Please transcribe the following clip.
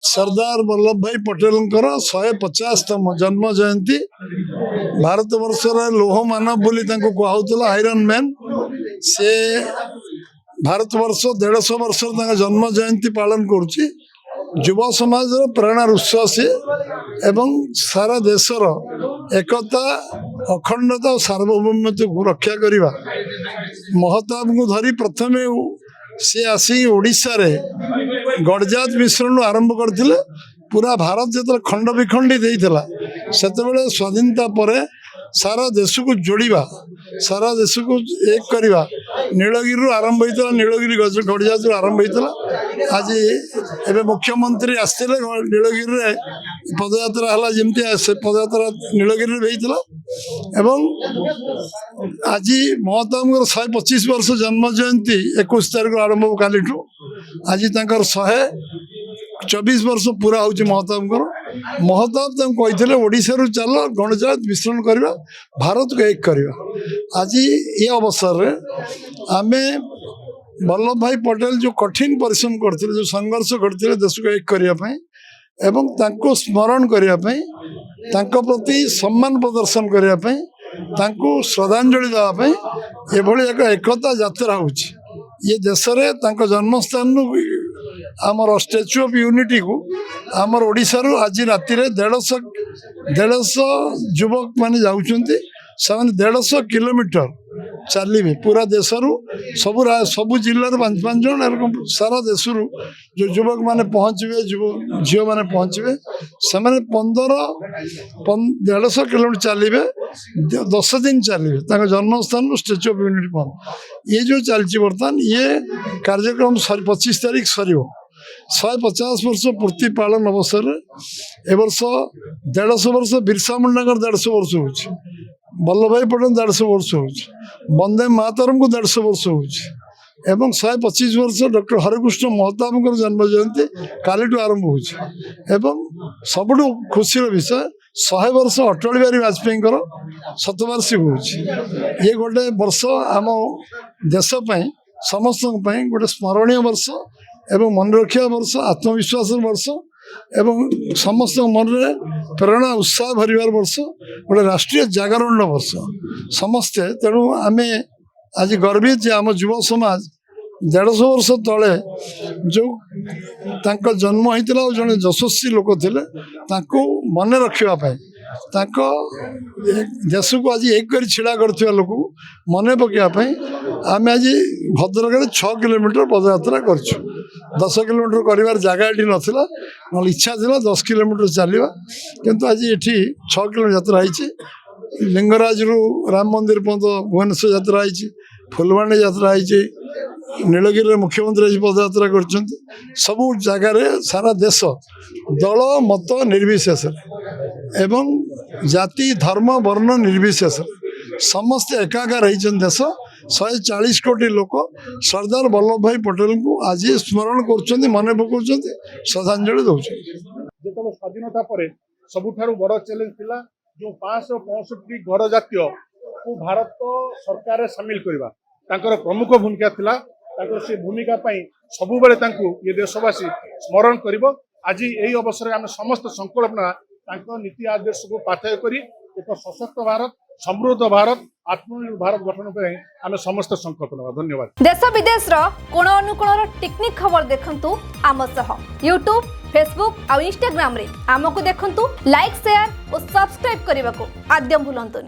सरदार वल्लभ भाई पटेल 150तम जन्म जयंती भारत वर्ष लोह मानव बोली कहला आयरन मैन से भारत वर्ष 150 वर्ष जन्म जयंती पालन करुच्ची युवा समाज प्रेरणा उत्स सी एवं सारा देशर एकता अखंडता और सार्वभौमत्व को रक्षा करने महताब को धरी प्रथम सी आसी ओडिशा रे गडजात मिश्रण आरंभ करथिले पूरा भारत जो खंड विखंडित होता से स्वाधीनता पर सारा देश को जोड़वा सारा देश को एक करवा नीलगिरी आरंभ होता नीलगिरी गडजात आरंभ होता आज एवं मुख्यमंत्री आसते नीलगिरी पदयात्रा है जमती से पदयात्रा नीलगिरी होता एवं आज महताब 125 वर्ष जन्म जयंती 21 तारीख आरंभ काली आज 124 वर्ष पूरा हो महताब महताब कहते ओडिशा रु चल गणजात मिश्रण करवा भारत को एक करवा आज ये अवसर आम वल्लभ भाई पटेल जो कठिन परिश्रम करते जो संघर्ष करते देश को एक करने एवं तांको स्मरण करने प्रति सम्मान प्रदर्शन करने श्रद्धांजलि देवाई एभली एक एकता यात्रा हो ये देश में जन्मस्थान आमर स्टैच्यू ऑफ यूनिटी को आमर ओडिशा रु आज राति 150 युवक माने जाउछन्ति से 150 किलोमीटर चलिए पूरा देश रु सबू जिले 5-5 जन सारा देश रु जो युवक माने पहुँचे झील मैंने पहुँचे से 150 किलोमीटर चलिए 10 दिन चलिए जन्मस्थान स्टैच्यू ऑफ यूनिटी पहुँच ये जो चलती बर्तमान ये कार्यक्रम 25 तारीख सर 150 वर्ष पूर्ति पालन अवसर ए वर्ष 150 वर्ष बिरसा मुंडा 150 वर्ष हो वल्लभ भाई पटेल 150 वर्ष हो वंदे मातरम को 150 वर्ष हो 125 वर्ष डॉक्टर हरिकृष्ण महताब जन्म जयंती काली आरंभ हो सबुठ खुशी विषय 100 वर्ष अटल बिहारी वाजपेयी शतवार्षिक हो ये गोटे वर्ष आम देशपाई समस्त गोटे स्मरणीय वर्ष एवं मन रखा वर्ष आत्मविश्वास वर्ष एवं समस्त मन में प्रेरणा उत्साह भरवार वर्ष गोटे राष्ट्रीय जागरण वर्ष समस्ते तेणु आम आज गर्वित जे आम युव समाज 150 वर्ष तले जो तांको जन्म होता और जड़े यशस्वी लोक थे मन रखापी देश को आज एक कर छिड़ा कर लोक मन पकड़ापी आम आज भद्रक 6 किलोमीटर पदयात्रा कर 10 किलोमीटर कर जगह ये नाला ना इच्छा था 10 किलोमीटर चलवा किंतु आज ये 6 किलोमीटर यात्रा है लिंगराज रु राम मंदिर पर्यटन भुवनेश्वर यात्रा है फुलवाणी यात्रा है नीलगिरी मुख्यमंत्री पदयात्रा कर सबू जगार सारा देश दल मत निर्विशेष एवं जाति धर्म वर्ण निर्विशेष समस्ते एकाकार होती देश 140 कोटी लोक सरदार वल्लभ भाई पटेल को आज स्मरण कर मन पकाउं श्रद्धांजलि दौर जो स्वाधीनता पर सबुठारु बड़ चैलेंज थिला जो 565 गण जातीय को भारत सरकार सामिल करवा तांकर प्रमुख भूमिका थिला से भूमिका सबु बेले ये देशवासी स्मरण करिवो आज यही अवसर आम समस्त संकल्पना नीति आदर्श को पाथेय करी एक सशक्त भारत समृद्ध भारत आत्मनिर्भर भारत गठन पर आम समस्त संकल्प नवा। धन्यवाद। देश विदेश कोण अनुकोण टेक्निक खबर देखंतु आम सह यूट्यूब फेसबुक और इंस्टाग्राम रे आमको देखंतु लाइक शेयर और सब्सक्राइब करने को आद्यम भूलंतुनि।